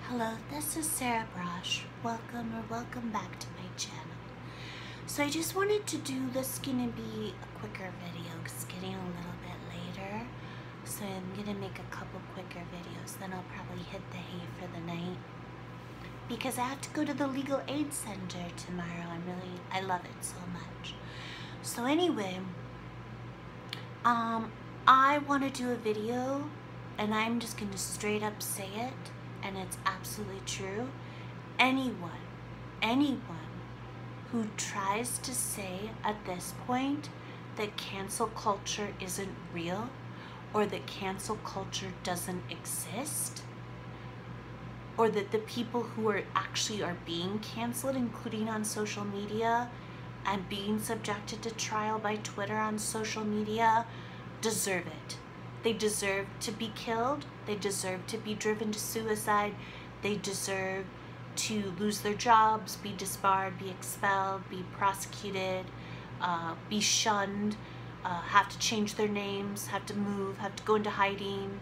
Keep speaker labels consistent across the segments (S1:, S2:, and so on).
S1: Hello, this is Braasch. Welcome back to my channel. So I just wanted to do this, gonna be a quicker video. It's getting a little bit later. So I'm gonna make a couple quicker videos, then I'll probably hit the hay for the night. Because I have to go to the legal aid center tomorrow. I love it so much. So anyway, I wanna do a video and I'm just gonna straight up say it. And it's absolutely true. Anyone who tries to say at this point that cancel culture isn't real or that cancel culture doesn't exist or that the people who are being canceled, including on social media and being subjected to trial by Twitter on social media, deserve it. They deserve to be killed. They deserve to be driven to suicide. They deserve to lose their jobs, be disbarred, be expelled, be prosecuted, be shunned, have to change their names, have to move, have to go into hiding,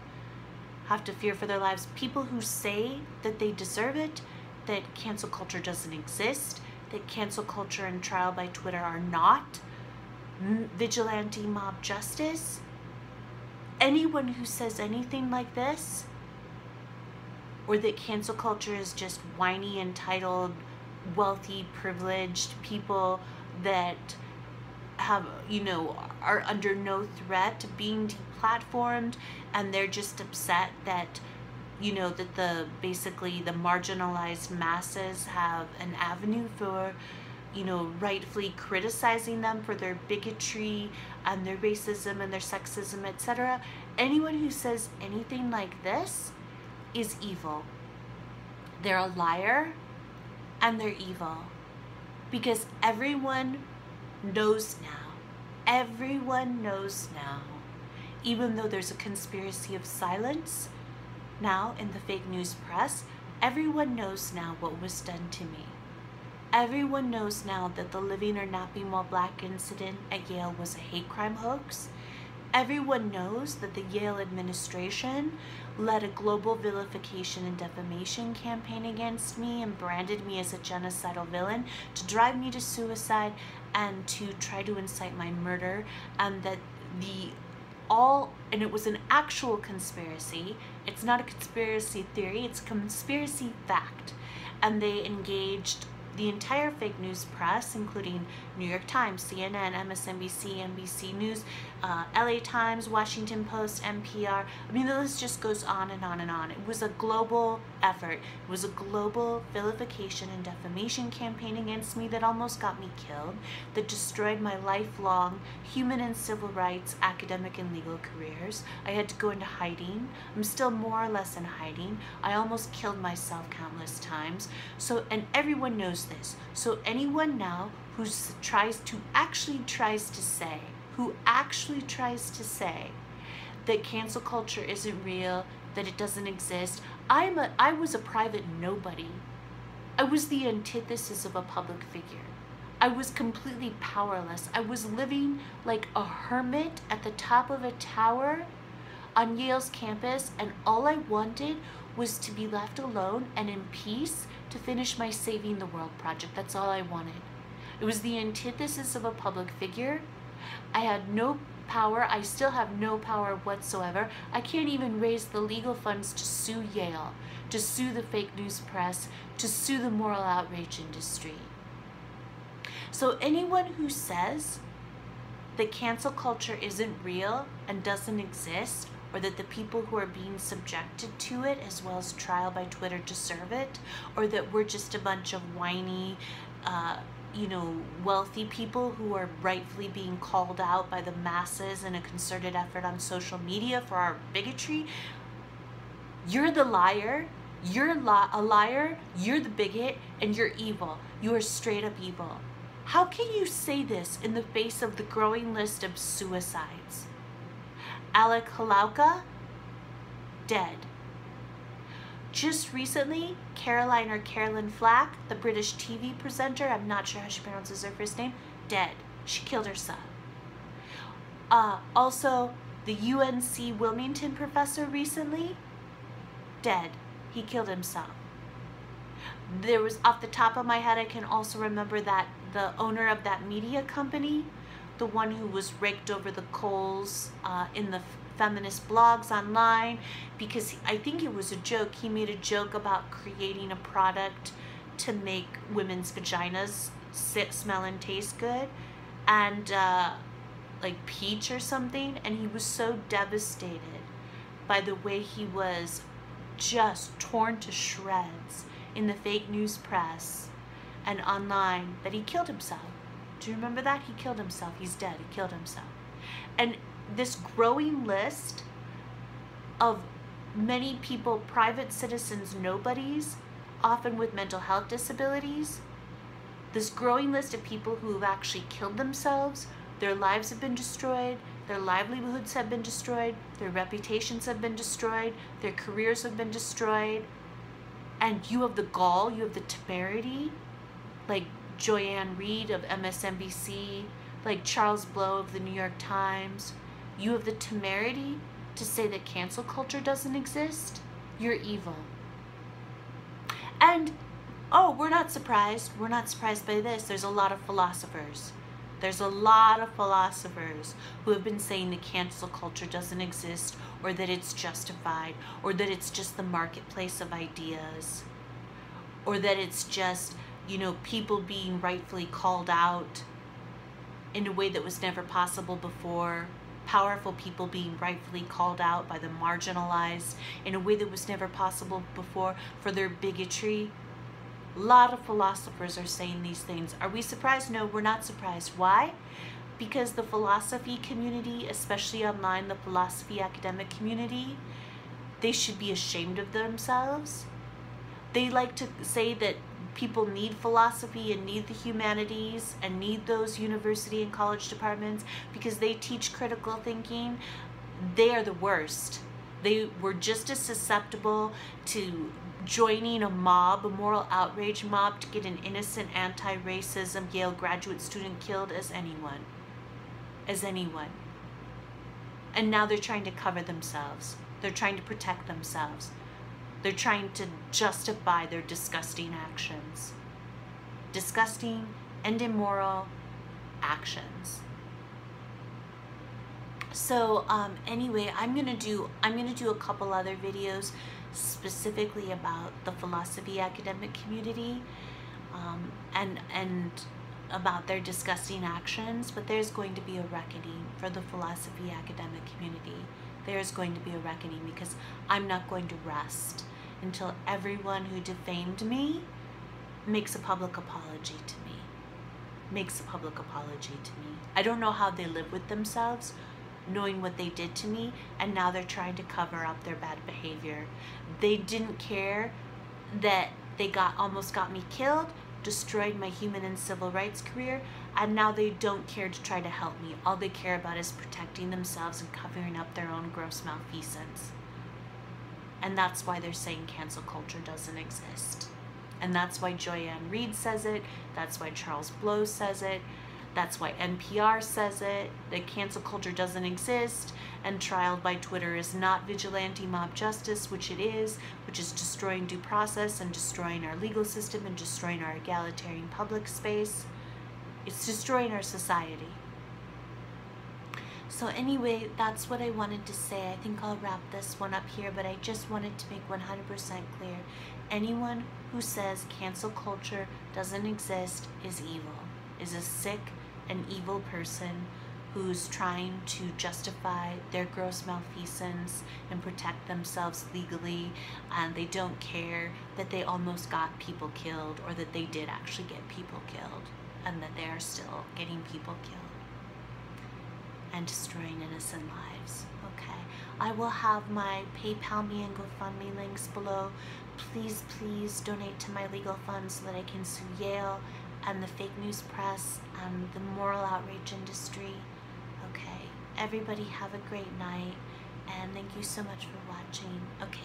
S1: have to fear for their lives. People who say that they deserve it, that cancel culture doesn't exist, that cancel culture and trial by Twitter are not vigilante mob justice. Anyone who says anything like this, or that cancel culture is just whiny, entitled, wealthy, privileged people that have, are under no threat of being deplatformed, and they're just upset that, basically the marginalized masses have an avenue for, rightfully criticizing them for their bigotry and their racism and their sexism, etc. Anyone who says anything like this is evil. They're a liar and they're evil. Because everyone knows now. Everyone knows now. Even though there's a conspiracy of silence now in the fake news press, everyone knows now what was done to me. Everyone knows now that the living or napping while black incident at Yale was a hate crime hoax. Everyone knows that the Yale administration led a global vilification and defamation campaign against me and branded me as a genocidal villain to drive me to suicide and to try to incite my murder, and that and it was an actual conspiracy. It's not a conspiracy theory, it's a conspiracy fact. And they engaged the entire fake news press, including New York Times, CNN, MSNBC, NBC News, LA Times, Washington Post, NPR. I mean, the list just goes on and on and on. It was a global effort. It was a global vilification and defamation campaign against me that almost got me killed, that destroyed my lifelong human and civil rights, academic and legal careers. I had to go into hiding. I'm still more or less in hiding. I almost killed myself countless times. And everyone knows this. So anyone now who tries to say that cancel culture isn't real, that it doesn't exist. I was a private nobody. I was the antithesis of a public figure. I was completely powerless. I was living like a hermit at the top of a tower on Yale's campus, and all I wanted was to be left alone and in peace to finish my Saving the World project. That's all I wanted. It was the antithesis of a public figure. I had no power. I still have no power whatsoever. I can't even raise the legal funds to sue Yale, to sue the fake news press, to sue the moral outrage industry. So anyone who says that cancel culture isn't real and doesn't exist, or that the people who are being subjected to it, as well as trial by Twitter, deserve it, or that we're just a bunch of whiny, wealthy people who are rightfully being called out by the masses in a concerted effort on social media for our bigotry, you're the liar, you're a liar, you're the bigot, and you're evil. You are straight up evil. How can you say this in the face of the growing list of suicides? Alec Halauka, dead. Just recently, Carolyn Flack, the British TV presenter, I'm not sure how she pronounces her first name, dead. She killed herself. Also, the UNC Wilmington professor recently, dead. He killed himself. There was, off the top of my head, I can also remember that the owner of that media company, the one who was raked over the coals in the feminist blogs online, because I think it was a joke. He made a joke about creating a product to make women's vaginas sit, smell, and taste good, and like peach or something, and he was so devastated by the way he was just torn to shreds in the fake news press and online that he killed himself. Do you remember that? He killed himself. He's dead. He killed himself. And this growing list of many people, private citizens, nobodies, often with mental health disabilities, this growing list of people who have actually killed themselves, their lives have been destroyed, their livelihoods have been destroyed, their reputations have been destroyed, their careers have been destroyed, and you have the gall, you have the temerity, like Joyanne Reid of MSNBC, like Charles Blow of the New York Times, you have the temerity to say that cancel culture doesn't exist. You're evil. And, oh, we're not surprised. We're not surprised by this. There's a lot of philosophers. There's a lot of philosophers who have been saying that cancel culture doesn't exist, or that it's justified, or that it's just the marketplace of ideas, or that it's just, you know, people being rightfully called out in a way that was never possible before, powerful people being rightfully called out by the marginalized in a way that was never possible before for their bigotry. A lot of philosophers are saying these things. Are we surprised? No, we're not surprised. Why? Because the philosophy community, especially online, the philosophy academic community, they should be ashamed of themselves. They like to say that people need philosophy and need the humanities and need those university and college departments because they teach critical thinking. They are the worst. They were just as susceptible to joining a mob, a moral outrage mob, to get an innocent anti-racism Yale graduate student killed as anyone. As anyone. And now they're trying to cover themselves. They're trying to protect themselves. They're trying to justify their disgusting actions. Disgusting and immoral actions. So anyway, I'm gonna do a couple other videos specifically about the philosophy academic community and about their disgusting actions, but there's going to be a reckoning for the philosophy academic community. There's going to be a reckoning because I'm not going to rest until everyone who defamed me makes a public apology to me. Makes a public apology to me. I don't know how they live with themselves, knowing what they did to me, and now they're trying to cover up their bad behavior. They didn't care that they almost got me killed, destroyed my human and civil rights career, and now they don't care to try to help me. All they care about is protecting themselves and covering up their own gross malfeasance. And that's why they're saying cancel culture doesn't exist. And that's why Joyanne Reid says it, that's why Charles Blow says it, that's why NPR says it, that cancel culture doesn't exist, and trial by Twitter is not vigilante mob justice, which it is, which is destroying due process and destroying our legal system and destroying our egalitarian public space. It's destroying our society. So anyway, that's what I wanted to say. I think I'll wrap this one up here, but I just wanted to make 100% clear. Anyone who says cancel culture doesn't exist is evil, is a sick and evil person who's trying to justify their gross malfeasance and protect themselves legally, and they don't care that they almost got people killed or that they did actually get people killed and that they are still getting people killed and destroying innocent lives. Okay, I will have my PayPal me and GoFundMe links below. Please, please donate to my legal fund so that I can sue Yale and the fake news press and the moral outrage industry. Okay, everybody have a great night, and thank you so much for watching. Okay.